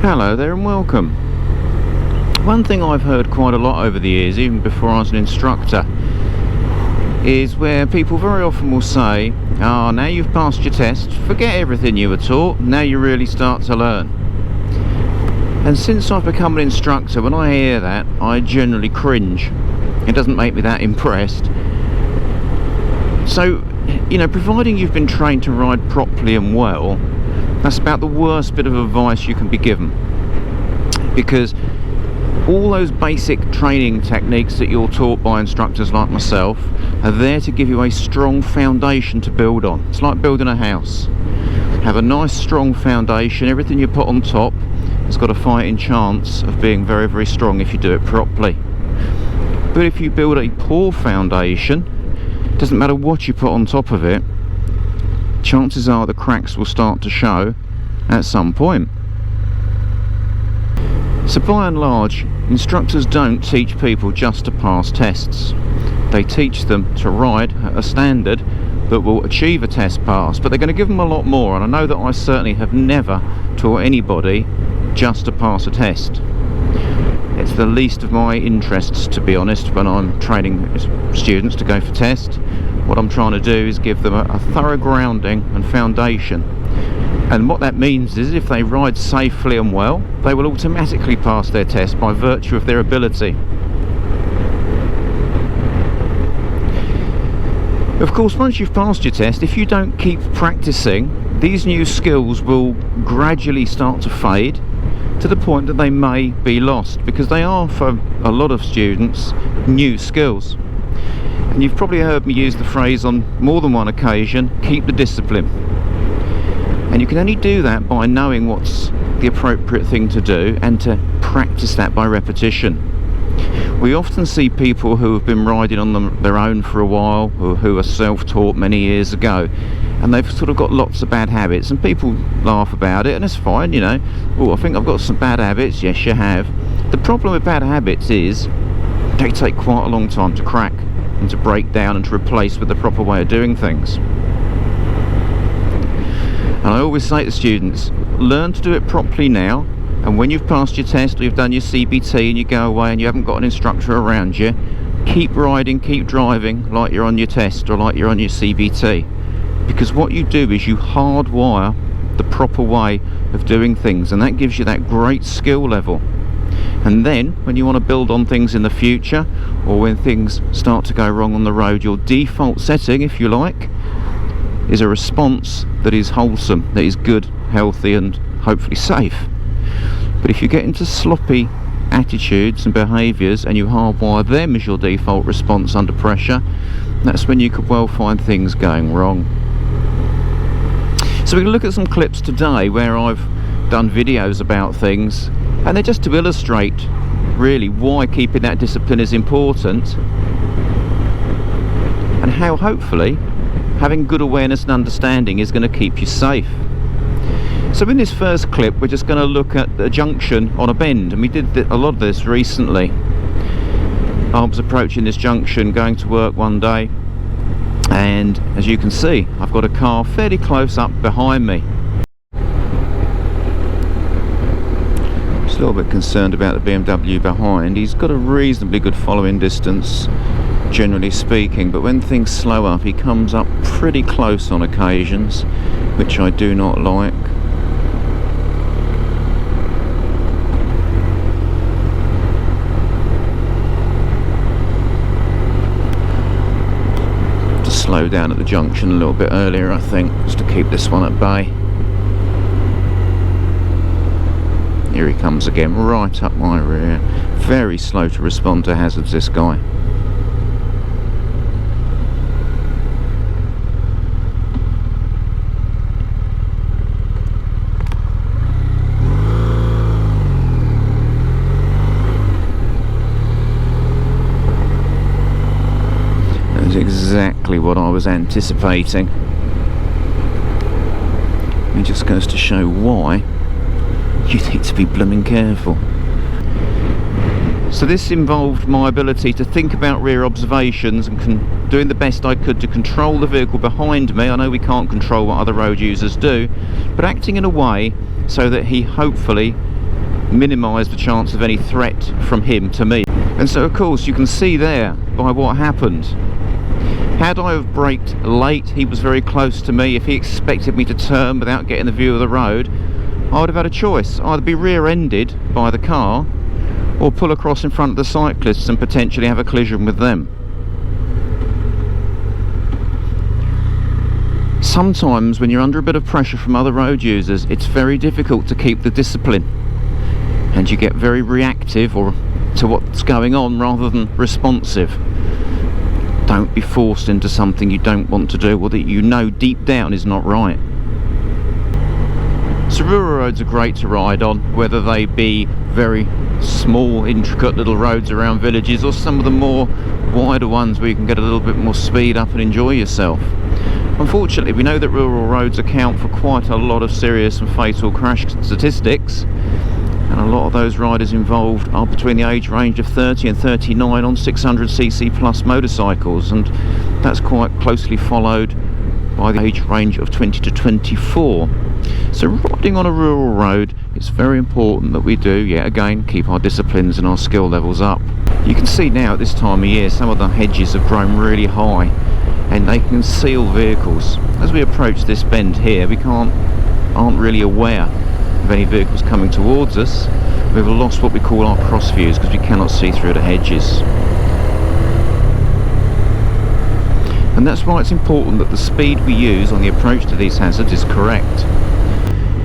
Hello there and welcome. One thing I've heard quite a lot over the years, even before I was an instructor, is where people very often will say, "Ah, now you've passed your test, forget everything you were taught, now you really start to learn." And since I've become an instructor, when I hear that, I generally cringe. It doesn't make me that impressed. So, providing you've been trained to ride properly and well, that's about the worst bit of advice you can be given. Because all those basic training techniques that you're taught by instructors like myself are there to give you a strong foundation to build on. It's like building a house. Have a nice strong foundation, everything you put on top has got a fighting chance of being very, very strong if you do it properly. But if you build a poor foundation, it doesn't matter what you put on top of it, chances are the cracks will start to show at some point. So by and large, instructors don't teach people just to pass tests. They teach them to ride at a standard that will achieve a test pass, but they're going to give them a lot more, and I know that I certainly have never taught anybody just to pass a test. It's the least of my interests, to be honest, when I'm training students to go for tests. What I'm trying to do is give them a thorough grounding and foundation. And what that means is if they ride safely and well, they will automatically pass their test by virtue of their ability. Of course, once you've passed your test, if you don't keep practicing, these new skills will gradually start to fade to the point that they may be lost, because they are, for a lot of students, new skills. And you've probably heard me use the phrase on more than one occasion, keep the discipline. And you can only do that by knowing what's the appropriate thing to do and to practice that by repetition. We often see people who have been riding on their own for a while, or who are self-taught many years ago, and they've sort of got lots of bad habits, and people laugh about it, and it's fine, "Oh, I think I've got some bad habits." Yes, you have. The problem with bad habits is they take quite a long time to crack and to break down and to replace with the proper way of doing things. And I always say to students, learn to do it properly now, and when you've passed your test or you've done your CBT and you go away and you haven't got an instructor around you, keep riding, keep driving like you're on your test or like you're on your CBT. Because what you do is you hardwire the proper way of doing things, and that gives you that great skill level. And then when you want to build on things in the future, or when things start to go wrong on the road, your default setting, if you like, is a response that is wholesome, that is good, healthy, and hopefully safe. But if you get into sloppy attitudes and behaviours and you hardwire them as your default response under pressure, that's when you could well find things going wrong. So we're going to look at some clips today where I've done videos about things, and they're just to illustrate really why keeping that discipline is important, and how hopefully having good awareness and understanding is going to keep you safe. So in this first clip we're just going to look at a junction on a bend, and we did a lot of this recently. I was approaching this junction going to work one day, and as you can see I've got a car fairly close up behind me. A little bit concerned about the BMW behind. He's got a reasonably good following distance, generally speaking, but when things slow up he comes up pretty close on occasions, which I do not like. To slow down at the junction a little bit earlier, I think, just to keep this one at bay. Here he comes again, right up my rear. Very slow to respond to hazards, this guy. That's exactly what I was anticipating. It just goes to show why you need to be blooming careful. So this involved my ability to think about rear observations and doing the best I could to control the vehicle behind me. I know we can't control what other road users do, but acting in a way so that he hopefully minimise the chance of any threat from him to me. And so of course you can see there by what happened. Had I have braked late, he was very close to me. If he expected me to turn without getting the view of the road, I would have had a choice. Either be rear-ended by the car or pull across in front of the cyclists and potentially have a collision with them. Sometimes when you're under a bit of pressure from other road users, it's very difficult to keep the discipline, and you get very reactive to what's going on rather than responsive. Don't be forced into something you don't want to do or that you know deep down is not right. So rural roads are great to ride on, whether they be very small, intricate little roads around villages or some of the more wider ones where you can get a little bit more speed up and enjoy yourself. Unfortunately, we know that rural roads account for quite a lot of serious and fatal crash statistics, and a lot of those riders involved are between the age range of 30 and 39 on 600cc plus motorcycles, and that's quite closely followed by the age range of 20 to 24. So riding on a rural road, it's very important that we do, yet again, keep our disciplines and our skill levels up. You can see now at this time of year some of the hedges have grown really high and they conceal vehicles. As we approach this bend here, we aren't really aware of any vehicles coming towards us. We've lost what we call our cross views because we cannot see through the hedges. And that's why it's important that the speed we use on the approach to these hazards is correct.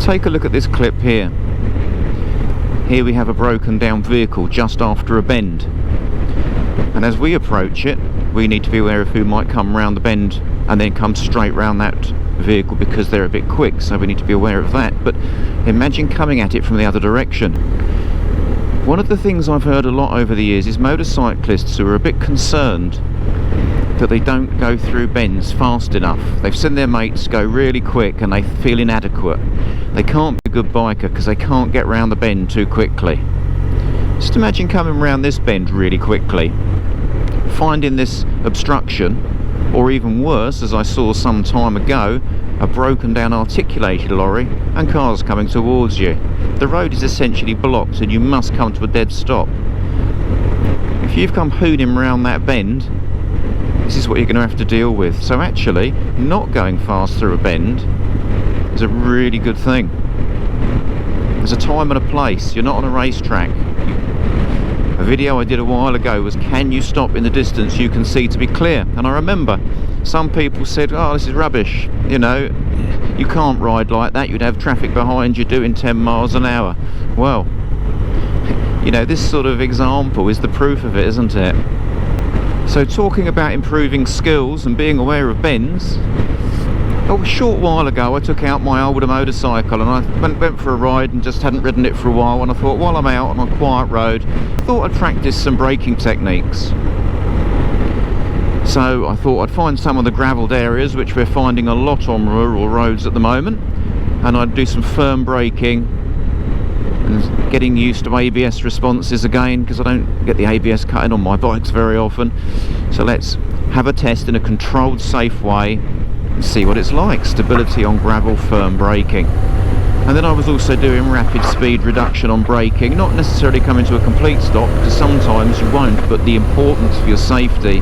Take a look at this clip here. Here we have a broken down vehicle just after a bend, and as we approach it, we need to be aware of who might come round the bend and then come straight round that vehicle because they're a bit quick, so we need to be aware of that. But imagine coming at it from the other direction. One of the things I've heard a lot over the years is motorcyclists who are a bit concerned that they don't go through bends fast enough. They've seen their mates go really quick and they feel inadequate. They can't be a good biker because they can't get round the bend too quickly. Just imagine coming round this bend really quickly, finding this obstruction, or even worse, as I saw some time ago, a broken down articulated lorry and cars coming towards you. The road is essentially blocked and you must come to a dead stop. If you've come hooning round that bend, this is what you're going to have to deal with. So actually, not going fast through a bend is a really good thing. There's a time and a place. You're not on a racetrack. A video I did a while ago was, can you stop in the distance you can see to be clear? And I remember some people said, oh, this is rubbish, you know, you can't ride like that, you'd have traffic behind you doing 10 miles an hour. Well, you know, this sort of example is the proof of it, isn't it? So talking about improving skills and being aware of bends, a short while ago I took out my older motorcycle and I went for a ride and just hadn't ridden it for a while, and I thought while I'm out on a quiet road, I thought I'd practice some braking techniques. So I thought I'd find some of the gravelled areas, which we're finding a lot on rural roads at the moment, and I'd do some firm braking and getting used to ABS responses again, because I don't get the ABS cutting on my bikes very often. So let's have a test in a controlled, safe way and see what it's like. Stability on gravel, firm braking. And then I was also doing rapid speed reduction on braking, not necessarily coming to a complete stop, because sometimes you won't, but the importance for your safety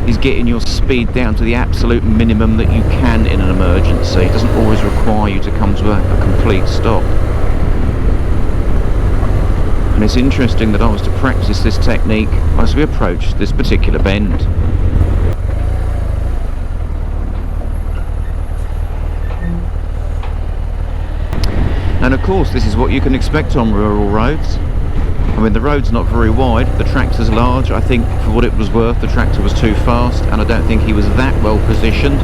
is getting your speed down to the absolute minimum that you can in an emergency. It doesn't always require you to come to a complete stop. And it's interesting that I was to practice this technique as we approached this particular bend. And of course this is what you can expect on rural roads. I mean, the road's not very wide, the tractor's large. I think for what it was worth the tractor was too fast, and I don't think he was that well positioned,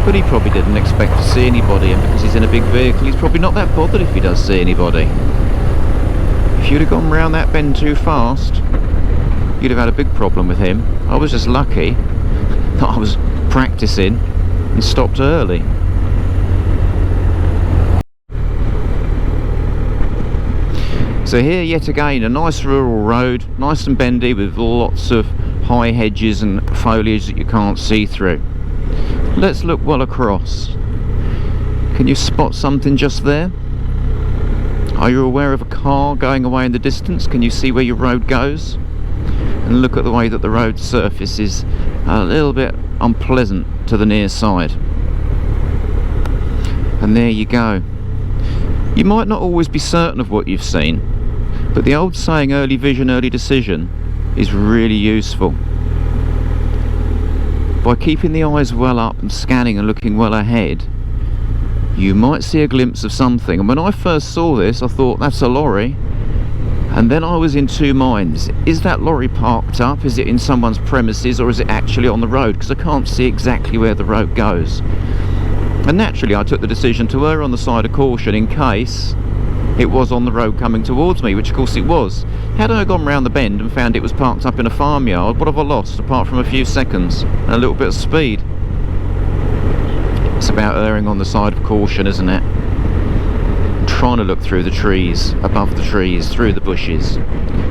but he probably didn't expect to see anybody, and because he's in a big vehicle he's probably not that bothered if he does see anybody. If you'd have gone round that bend too fast, you'd have had a big problem with him. I was just lucky that I was practicing and stopped early. So here yet again, a nice rural road, nice and bendy with lots of high hedges and foliage that you can't see through. Let's look well across. Can you spot something just there? Are you aware of a car going away in the distance? Can you see where your road goes? And look at the way that the road surface is a little bit unpleasant to the near side. And there you go. You might not always be certain of what you've seen, but the old saying, early vision, early decision, is really useful. By keeping the eyes well up and scanning and looking well ahead, you might see a glimpse of something. And when I first saw this, I thought, that's a lorry. And then I was in two minds. Is that lorry parked up? Is it in someone's premises, or is it actually on the road? Because I can't see exactly where the road goes. And naturally I took the decision to err on the side of caution in case it was on the road coming towards me, which of course it was. Had I gone round the bend and found it was parked up in a farmyard, what have I lost apart from a few seconds and a little bit of speed? It's about erring on the side of caution, isn't it? Trying to look through the trees, above the trees, through the bushes.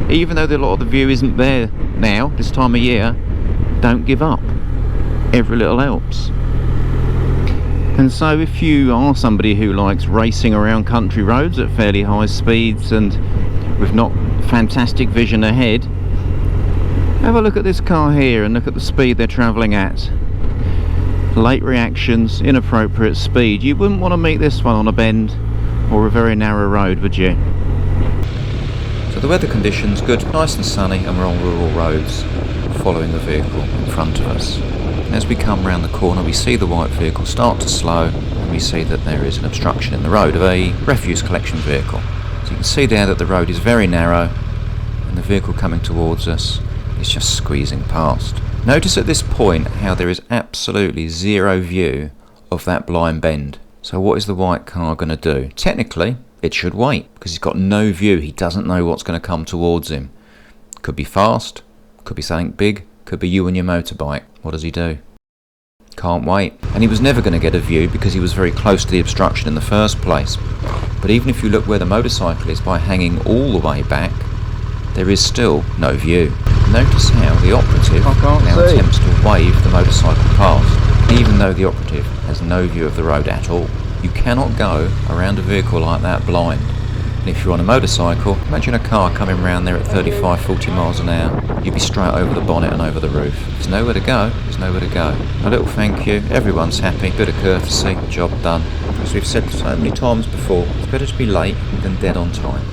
Even though a lot of the view isn't there now, this time of year, don't give up. Every little helps. And so if you are somebody who likes racing around country roads at fairly high speeds and with not fantastic vision ahead, have a look at this car here and look at the speed they're travelling at. Late reactions, inappropriate speed. You wouldn't want to meet this one on a bend or a very narrow road, would you? So the weather conditions good, nice and sunny, and we're on rural roads following the vehicle in front of us. And as we come round the corner, we see the white vehicle start to slow, and we see that there is an obstruction in the road of a refuse collection vehicle. So you can see there that the road is very narrow, and the vehicle coming towards us is just squeezing past. Notice at this point how there is absolutely zero view of that blind bend. So what is the white car going to do? Technically, it should wait, because he's got no view. He doesn't know what's going to come towards him. Could be fast, could be something big, could be you and your motorbike. What does he do? Can't wait. And he was never going to get a view because he was very close to the obstruction in the first place. But even if you look where the motorcycle is by hanging all the way back, there is still no view. Notice how the operative now attempts to wave the motorcycle past, even though the operative has no view of the road at all. You cannot go around a vehicle like that blind. And if you're on a motorcycle, imagine a car coming around there at 35, 40 miles an hour. You'd be straight over the bonnet and over the roof. There's nowhere to go, there's nowhere to go. A little thank you, everyone's happy, bit of courtesy, job done. As we've said so many times before, it's better to be late than dead on time.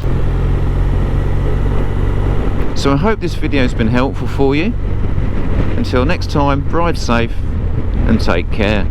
So I hope this video's been helpful for you. Until next time, ride safe and take care.